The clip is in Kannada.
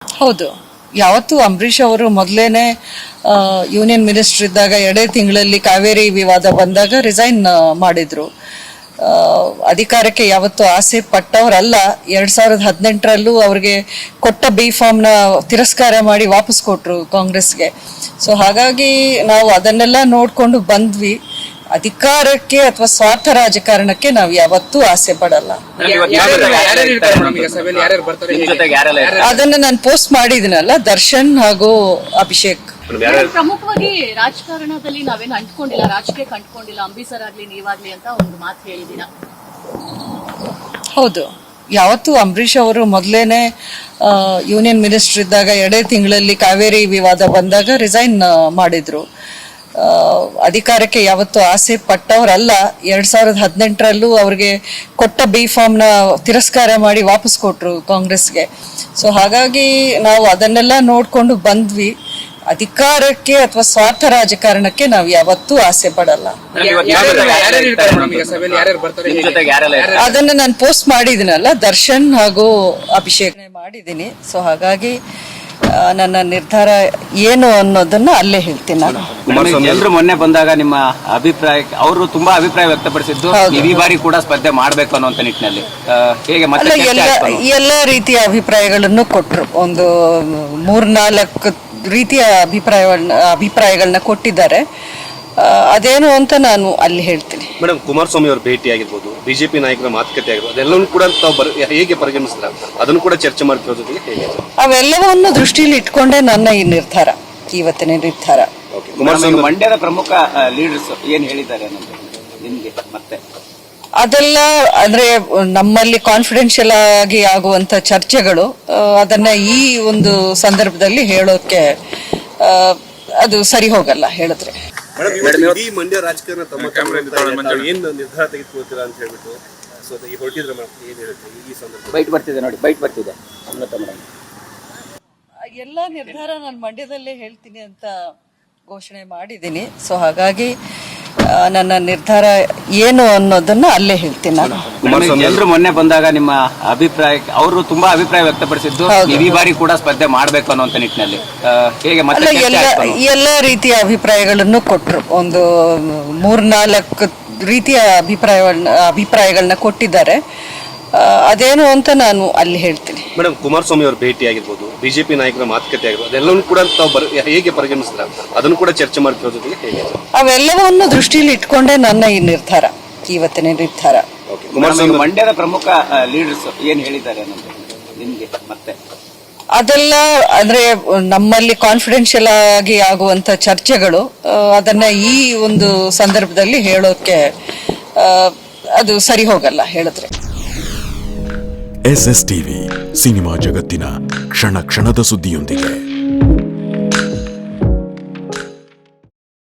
ಹೌದು, ಯಾವತ್ತು ಅಂಬರೀಷ್ ಅವರು ಮೊದಲೇನೆ ಯೂನಿಯನ್ ಮಿನಿಸ್ಟರ್ ಇದ್ದಾಗ 2 ತಿಂಗಳಲ್ಲಿ ಕಾವೇರಿ ವಿವಾದ ಬಂದಾಗ ರಿಸೈನ್ ಮಾಡಿದ್ರು. ಅಧಿಕಾರಕ್ಕೆ ಯಾವತ್ತು ಆಸೆ ಪಟ್ಟವರಲ್ಲ. 2018ರಲ್ಲೂ ಅವ್ರಿಗೆ ಕೊಟ್ಟ ಬಿ ಫಾರ್ಮ್ನ ತಿರಸ್ಕಾರ ಮಾಡಿ ವಾಪಸ್ ಕೊಟ್ರು ಕಾಂಗ್ರೆಸ್ಗೆ. ಸೊ ಹಾಗಾಗಿ ನಾವು ಅದನ್ನೆಲ್ಲ ನೋಡ್ಕೊಂಡು ಬಂದ್ವಿ. ಅಧಿಕಾರಕ್ಕೆ ಅಥವಾ ಸ್ವಾರ್ಥ ರಾಜಕಾರಣಕ್ಕೆ ನಾವು ಯಾವತ್ತೂ ಆಸೆ ಪಡಲ್ಲ. ಅದನ್ನ ನಾನು ಪೋಸ್ಟ್ ಮಾಡಿದಿನಲ್ಲ, ದರ್ಶನ್ ಹಾಗೂ ಅಭಿಷೇಕ್. ಪ್ರಮುಖವಾಗಿ ರಾಜಕಾರಣದಲ್ಲಿ ನಾವೇನು ಅಂಟ್ಕೊಂಡಿಲ್ಲ, ರಾಜಕೀಯಕ್ಕೆ ಅಂಟ್ಕೊಂಡಿಲ್ಲ, ಅಂಬರೀಷರ್ ಆಗ್ಲಿ ನೀವಾಗ್ಲಿ ಅಂತ ಒಂದು ಮಾತು ಹೇಳಿದಿನ. ಹೌದು, ಯಾವತ್ತು ಅಂಬರೀಷ್ ಅವರು ಮೊದಲೇನೆ ಯೂನಿಯನ್ ಮಿನಿಸ್ಟರ್ ಇದ್ದಾಗ 2 ತಿಂಗಳಲ್ಲಿ ಕಾವೇರಿ ವಿವಾದ ಬಂದಾಗ ರಿಸೈನ್ ಮಾಡಿದ್ರು. ಅಧಿಕಾರಕ್ಕೆ ಯಾವತ್ತು ಆಸೆ ಪಟ್ಟವರಲ್ಲ. 2018ರಲ್ಲೂ ಅವ್ರಿಗೆ ಕೊಟ್ಟ ಬಿ ಫಾರ್ಮ್ನ ತಿರಸ್ಕಾರ ಮಾಡಿ ವಾಪಸ್ ಕೊಟ್ರು ಕಾಂಗ್ರೆಸ್ಗೆ. ಸೊ ಹಾಗಾಗಿ ನಾವು ಅದನ್ನೆಲ್ಲ ನೋಡ್ಕೊಂಡು ಬಂದ್ವಿ. ಅಧಿಕಾರಕ್ಕೆ ಅಥವಾ ಸ್ವಾರ್ಥ ರಾಜಕಾರಣಕ್ಕೆ ನಾವು ಯಾವತ್ತೂ ಆಸೆ ಪಡಲ್ಲ. ಅದನ್ನ ನಾನು ಪೋಸ್ಟ್ ಮಾಡಿದಿನಲ್ಲ, ದರ್ಶನ್ ಹಾಗೂ ಅಭಿಷೇಕ್ ಮಾಡಿದ್ದೀನಿ. ಸೊ ಹಾಗಾಗಿ ನನ್ನ ನಿರ್ಧಾರ ಏನು ಅನ್ನೋದನ್ನ ಅಲ್ಲೇ ಹೇಳ್ತೀನಿ ನಾನು. ಎಲ್ಲರೂ ಮೊನ್ನೆ ಬಂದಾಗ ನಿಮ್ಮ ಅಭಿಪ್ರಾಯ, ಅವರು ತುಂಬಾ ಅಭಿಪ್ರಾಯ ವ್ಯಕ್ತಪಡಿಸಿದ್ದು ಈ ಬಾರಿ ಕೂಡ ಸ್ಪರ್ಧೆ ಮಾಡಬೇಕು ಅನ್ನುವಂತ ನಿಟ್ಟಿನಲ್ಲಿ ಹೇಗೆ ಎಲ್ಲ ರೀತಿಯ ಅಭಿಪ್ರಾಯಗಳನ್ನು ಕೊಟ್ಟರು. ಒಂದು 3-4 ರೀತಿಯ ಅಭಿಪ್ರಾಯಗಳನ್ನ ಕೊಟ್ಟಿದ್ದಾರೆ. ಅದೇನು ಅಂತ ನಾನು ಅಲ್ಲಿ ಹೇಳ್ತೀನಿ. ಮೇಡಮ್, ಕುಮಾರಸ್ವಾಮಿ ಅವರ ಭೇಟಿ ಆಗಿರ್ಬೋದು, ಬಿಜೆಪಿ ನಾಯಕರ ಮಾತುಕತೆ ಆಗಿರ್ಬೋದು, ಅದೆಲ್ಲವೂ ಕೂಡ ಹೇಗೆ ಪರಿಗಣಿಸಿದ್ರ, ಅದನ್ನು ಕೂಡ ಚರ್ಚೆ ಮಾಡ್ತಿರೋ ಜೊತೆಗೆ ಹೇಗೆ ಅವೆಲ್ಲವನ್ನು ದೃಷ್ಟಿಯಲ್ಲಿ ಇಟ್ಕೊಂಡೇ ನನ್ನ ಈ ನಿರ್ಧಾರ, ಇವತ್ತಿನ ನಿರ್ಧಾರ. ಕುಮಾರಸ್ವಾಮಿ ಮಂಡ್ಯದ ಪ್ರಮುಖ ಲೀಡರ್ಸ್ ಏನ್ ಹೇಳಿದ್ದಾರೆ ಅನ್ನೋದು ನಿಮ್ಗೆ ಮತ್ತೆ ಅದೆಲ್ಲ ಅಂದ್ರೆ ನಮ್ಮಲ್ಲಿ ಕಾನ್ಫಿಡೆನ್ಷಿಯಲ್ ಆಗಿ ಆಗುವಂತ ಚರ್ಚೆಗಳು, ಅದನ್ನ ಈ ಒಂದು ಸಂದರ್ಭದಲ್ಲಿ ಹೇಳೋಕೆ ಅದು ಸರಿ ಹೋಗಲ್ಲ ಹೇಳಿದ್ರೆ. ಈ ಮಂಡ್ಯ ರಾಜಕಾರಣ ತಮ್ಮ ಏನ್ ನಿರ್ಧಾರ ತೆಗೆದುಕೊಳ್ತೀರಾ ಅಂತ ಹೇಳ್ಬಿಟ್ಟು ಹೊರಟಿದ್ರೆ ಏನ್ ಹೇಳುತ್ತೆ ಈ ಸಂದರ್ಭ? ಬೈಟ್ ಬರ್ತಿದೆ ನೋಡಿ, ಬೈಟ್ ಬರ್ತಿದೆ. ಎಲ್ಲ ನಿರ್ಧಾರ ನಾನು ಮಂಡ್ಯದಲ್ಲೇ ಹೇಳ್ತೀನಿ ಅಂತ ಘೋಷಣೆ ಮಾಡಿದ್ದೀನಿ. ಸೊ ಹಾಗಾಗಿ ನನ್ನ ನಿರ್ಧಾರ ಏನು ಅನ್ನೋದನ್ನ ಅಲ್ಲೇ ಹೇಳ್ತೀನಿ ನಾನು. ಎಲ್ಲರೂ ಮೊನ್ನೆ ಬಂದಾಗ ನಿಮ್ಮ ಅಭಿಪ್ರಾಯ, ಅವರು ತುಂಬಾ ಅಭಿಪ್ರಾಯ ವ್ಯಕ್ತಪಡಿಸಿದ್ದು ಈ ಬಾರಿ ಕೂಡ ಸ್ಪರ್ಧೆ ಮಾಡಬೇಕು ಅನ್ನುವಂತ ನಿಟ್ಟಿನಲ್ಲಿ ಹೇಗೆ ಎಲ್ಲ ರೀತಿಯ ಅಭಿಪ್ರಾಯಗಳನ್ನು ಕೊಟ್ಟರು. ಒಂದು 3-4 ರೀತಿಯ ಅಭಿಪ್ರಾಯಗಳನ್ನ ಕೊಟ್ಟಿದ್ದಾರೆ. ಅದೇನು ಅಂತ ನಾನು ಅಲ್ಲಿ ಹೇಳ್ತೀನಿ. ಮೇಡಮ್, ಕುಮಾರಸ್ವಾಮಿ ಅವರ ಭೇಟಿ ಆಗಿರ್ಬೋದು, ಬಿಜೆಪಿ ನಾಯಕರ ಮಾತುಕತೆ ಆಗಿರ್ಬೋದು, ಅದೆಲ್ಲವೂ ಕೂಡ ಹೇಗೆ ಪರಿಗಣಿಸಿದ್ರ, ಅದನ್ನು ಕೂಡ ಚರ್ಚೆ ಮಾಡ್ತಿರೋ ಜೊತೆಗೆ ಹೇಗೆ ಅವೆಲ್ಲವನ್ನು ದೃಷ್ಟಿಯಲ್ಲಿ ಇಟ್ಕೊಂಡೇ ನನ್ನ ಈ ನಿರ್ಧಾರ, ಇವತ್ತಿನ ನಿರ್ಧಾರ. ಕುಮಾರಸ್ವಾಮಿ ಮಂಡ್ಯದ ಪ್ರಮುಖ ಲೀಡರ್ಸ್ ಏನ್ ಹೇಳಿದ್ದಾರೆ ಅನ್ನೋದು ನಿಮ್ಗೆ ಮತ್ತೆ ಅದೆಲ್ಲ ಅಂದ್ರೆ ನಮ್ಮಲ್ಲಿ ಕಾನ್ಫಿಡೆನ್ಷಿಯಲ್ ಆಗಿ ಆಗುವಂತ ಚರ್ಚೆಗಳು, ಅದನ್ನ ಈ ಒಂದು ಸಂದರ್ಭದಲ್ಲಿ ಹೇಳೋಕೆ ಅದು ಸರಿ ಹೋಗಲ್ಲ ಹೇಳಿದ್ರೆ. SSTV ಸಿನಿಮಾ ಜಗತ್ತಿನ ಕ್ಷಣ ಕ್ಷಣದ ಸುದ್ದಿಯೊಂದಿಗೆ.